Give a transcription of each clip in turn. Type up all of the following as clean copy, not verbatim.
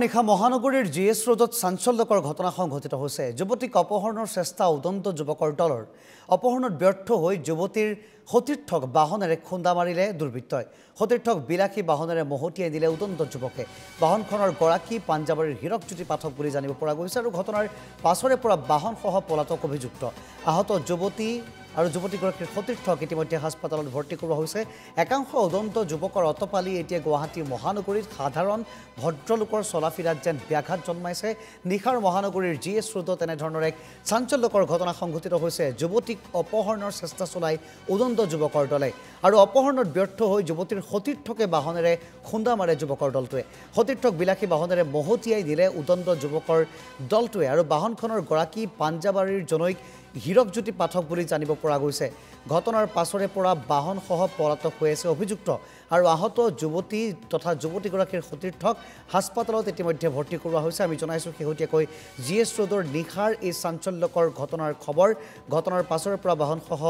নিশা মহানগৰীৰ জিএছ ৰোডত চাঞ্চল্যকৰ ঘটনা সংঘটিত হৈছে। যুৱতীক অপহৰণৰ চেষ্টা উদন্ত যুৱকৰ দলৰ। অপহৰণত ব্যৰ্থ হৈ যুৱতীৰ সতীৰ্থক বাহনেৰে খুন্দা মাৰিলে দুৰ্বৃত্তই। সতীৰ্থক বিলাসী বাহনেৰে মহতিয়াই দিলে উদন্ত যুৱকে। বাহনখনৰ গৰাকী পাঞ্জাবাৰীৰ হীৰকজ্যোতি পাঠক বুলি জানিব পৰা গৈছে আৰু ঘটনাৰ পাছৰে পৰা বাহনসহ পলাতক অভিযুক্ত। আহত যুৱতী আৰু যুৱতীগৰাকীৰ সতীৰ্থক ইতিমধ্যে হাস্পতালত ভৰ্তি কৰোৱা হৈছে। একাংশ উদন্ত যুৱকৰ অতপালি এতিয়া গুৱাহাটী মহানগৰীত সাধাৰণ ভদ্ৰলোকৰ চলাফিৰাত যেন ব্যাঘাত জন্মাইছে। নিশাৰ মহানগৰীৰ জিএছ ৰোডত এনেধৰণৰ এক চাঞ্চল্যকৰ ঘটনা সংঘটিত হৈছে। যুৱতীক অপহৰণৰ চেষ্টা চলাই উদন্ত যুৱকৰ দলে আৰু অপহৰণত ব্যৰ্থ হৈ যুৱতীৰ সতীৰ্থকে বাহনেৰে খুন্দা মাৰে যুৱকৰ দলটোৱে। সতীৰ্থক বিলাসী বাহনেৰে মহতিয়াই দিলে উদন্ত যুৱকৰ দলটোৱে আৰু বাহনখনৰ গৰাকী পাঞ্জাবাৰীৰ জনৈক হীৰকজ্যোতি পাঠক বুলি জানিব পৰা গৈছে। ঘটনাৰ পাছৰে পৰা বাহনসহ পলাতক হৈ আছে অভিযুক্ত আৰু আহত যুৱতী তথা যুৱতীগৰাকীৰ সতীৰ্থক হাস্পতালত ইতিমধ্যে ভৰ্তি কৰোৱা হৈছে। আমি জনাইছোঁ শেহতীয়াকৈ জিএছ ৰোডৰ নিশাৰ এই চাঞ্চল্যকৰ ঘটনাৰ খবৰ। ঘটনাৰ পাছৰে পৰা বাহনসহ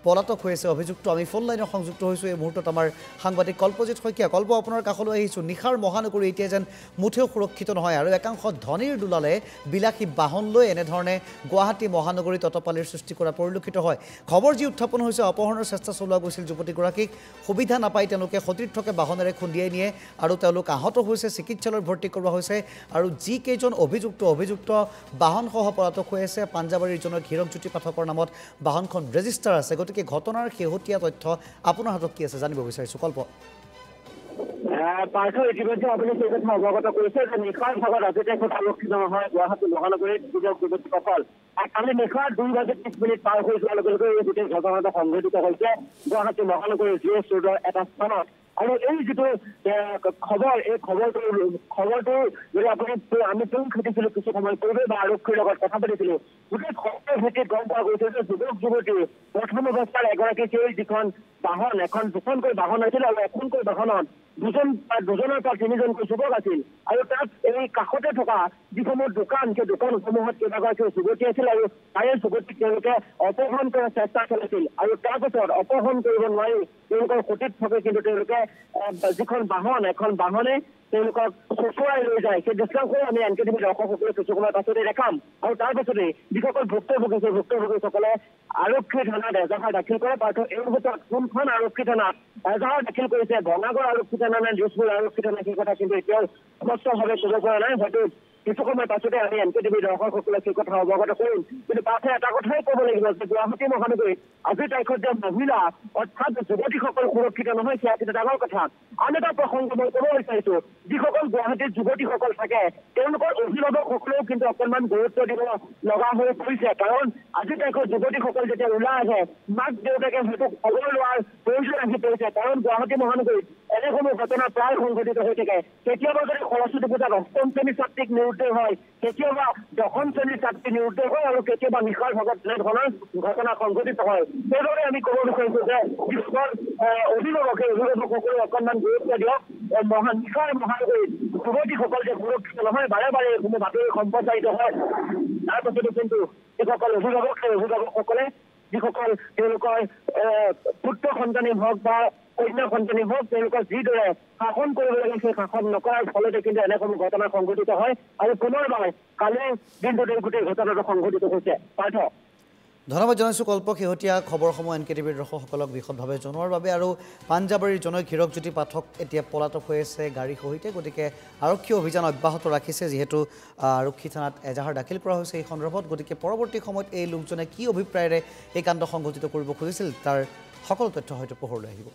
পলাতক হৈ আছে অভিযুক্ত। আমি ফোন লাইনত সংযুক্ত হৈছোঁ এই মুহূৰ্তত আমাৰ সাংবাদিক কল্পজিৎ শইকীয়া। কল্প, আপোনাৰ কাষলৈ আহিছোঁ। নিশাৰ মহানগৰী এতিয়া যেন মুঠেও সুৰক্ষিত নহয় আৰু একাংশ ধনীৰ দোলালে বিলাসী বাহন লৈ এনেধৰণে গুৱাহাটী মহানগৰীত অতপালিৰ সৃষ্টি কৰা পৰিলক্ষিত হয়। খবৰ যি উত্থাপন হৈছে, অপহৰণৰ চেষ্টা চলোৱা গৈছিল যুৱতীগৰাকীক। সুবিধা নাপাই তেওঁলোকে সতীৰ্থকে বাহনেৰে খুন্দিয়াই নিয়ে আৰু তেওঁলোক আহত হৈছে, চিকিৎসালয়ত ভৰ্তি কৰোৱা হৈছে আৰু যিকেইজন অভিযুক্ত বাহনসহ পলাতক হৈ আছে। পাঞ্জাবাৰীৰ জনক হীৰকজ্যোতি পাঠকৰ নামত বাহনখন ৰেজিষ্টাৰ আছে। গতিকে ঘটনাৰ শেহতীয়া তথ্য আপোনাৰ হাতত কি আছে জানিব বিচাৰিছোঁ। কল্প পাৰ্থ, ইতিমধ্যে আপুনি সেই কথা অৱগত কৰিছে যে নিশাৰ ভাগত আজি তাৰিখত আৰক্ষী নহয় গুৱাহাটী মহানগৰীত যুৱতীসকল কালি নিশাৰ 2:30 পাৰ হৈ যোৱাৰ লগে লগে এই গোটেই ঘটনাটো সংঘটিত হৈছে গুৱাহাটী মহানগৰীৰ জিএছ ৰোডৰ এটা স্থানত। আৰু এই যিটো খবৰ, এই খবৰটো যদি আপুনি আমি তুং খেতিছিলোঁ কিছু সময় পূৰ্বে বা আৰক্ষীৰ লগত কথা পাতিছিলোঁ, গোটেই খবৰৰ ভিত্তিত গম পোৱা গৈছে যে যুৱতী প্ৰথম অৱস্থাৰ এগৰাকীকেই যিখন বাহন, দুখনকৈ বাহন আছিল আৰু এখনকৈ বাহনত দুজনৰ পৰা তিনিজনকৈ যুৱক আছিল আৰু তাত এই কাষতে থকা যিসমূহ দোকান, সেই দোকানসমূহত কেইবাগৰাকী যুৱতী আছিল আৰু তাৰে যুৱতীক তেওঁলোকে অপহৰণ কৰাৰ চেষ্টা চলাইছিল আৰু তাৰপিছত অপহৰণ কৰিব নোৱাৰি তেওঁলোকৰ সতীৰ্থকে কিন্তু তেওঁলোকে যিখন বাহন, এখন বাহনে তেওঁলোকক চচুৱাই লৈ যায়। সেই দৃশ্যাংশ আমি এনকেটিভি দৰ্শকসকলে কিছু সময়ৰ পাছতে দেখাম আৰু তাৰ পাছতে যিসকল ভুক্তভোগীসকলে আৰক্ষী থানাত এজাহাৰ দাখিল কৰে। পাৰ্থ, এই মুহূৰ্তত কোনখন আৰক্ষী থানাত এজাহাৰ দাখিল কৰিছে, ভঙাগড় আৰক্ষী থানা নে দিছপুৰ আৰক্ষী থানা, সেই কথা কিন্তু এতিয়াও স্পষ্টভাৱে ক'ব পৰা নাই। হয়তো কিছু সময় পাছতে আমি এনকেটিভি দৰ্শকসকলে সেই কথা অৱগত কৰিম। কিন্তু পাছে এটা কথাই ক'ব লাগিব যে গুৱাহাটী মহানগৰীত আজিৰ তাৰিখত যে মহিলা অৰ্থাৎ যুৱতীসকল সুৰক্ষিত নহয়, সেয়া কিন্তু ডাঙৰ কথা। আন এটা প্ৰসংগ মই ক'ব বিচাৰিছোঁ, যিসকল গুৱাহাটীত যুৱতীসকল থাকে তেওঁলোকৰ অভিভাৱকসকলেও কিন্তু অকণমান গুৰুত্ব দিব লগা হৈ পৰিছে। কাৰণ আজিৰ তাৰিখত যুৱতীসকল যেতিয়া ওলাই আহে, মাক দেউতাকে হয়তো খবৰ লোৱাৰ প্ৰয়োজন আহি পৰিছে। কাৰণ গুৱাহাটী মহানগৰীত এনেসমূহ ঘটনা প্ৰায় সংঘটিত হৈ থাকে। কেতিয়াবা যদি সৰস্বতী পূজাত 8ম শ্ৰেণীৰ ছাত্ৰীক নিৰুদ্দেশ হয়, কেতিয়াবা 10ম শ্ৰেণীৰ ছাত্ৰী নিৰুদ্দেশ হয় আৰু কেতিয়াবা নিশাৰ ভাগত এনেধৰণৰ ঘটনা সংঘটিত হয়। সেইদৰে আমি ক'ব বিচাৰিছোঁ যে যিসকল অভিভাৱকসকলে অকণমান গুৰুত্ব দিয়ক। নিশাৰ মহানগৰীত যুৱতীসকল যে সুৰক্ষিত নহয়, বাৰে বাৰে এইসমূহ বাতৰি সম্প্ৰচাৰিত হয়। তাৰ পাছতো কিন্তু যিসকল অভিভাৱকসকলে যিসকল তেওঁলোকৰ পুত্ৰ সন্তানেই হওক বা কন্যা সন্তানেই হওক, তেওঁলোকক যিদৰে শাসন কৰিব লাগে সেই শাসন নকৰাৰ ফলতে কিন্তু এনেসমূহ ঘটনা সংঘটিত হয় আৰু পুনৰবাৰ কালিৰ দিনটোতে গোটেই ঘটনাটো সংঘটিত হৈছে। পাৰ্থ, ধন্যবাদ জনাইছোঁ কল্প, শেহতীয়া খবৰসমূহ এনকেটিভিৰ দৰ্শকসকলক বিশদভাৱে জনোৱাৰ বাবে। আৰু পাঞ্জাবাৰীৰ জনৈক হীৰকজ্যোতি পাঠক এতিয়া পলাতক হৈ আছে গাড়ীৰ সহিতে। গতিকে আৰক্ষী অভিযান অব্যাহত ৰাখিছে, যিহেতু আৰক্ষী থানাত এজাহাৰ দাখিল কৰা হৈছে এই সন্দৰ্ভত। গতিকে পৰৱৰ্তী সময়ত এই লোকজনে কি অভিপ্ৰায়েৰে এই কাণ্ড সংঘটিত কৰিব খুজিছিল তাৰ সকলো তথ্য হয়তো পোহৰলৈ আহিব।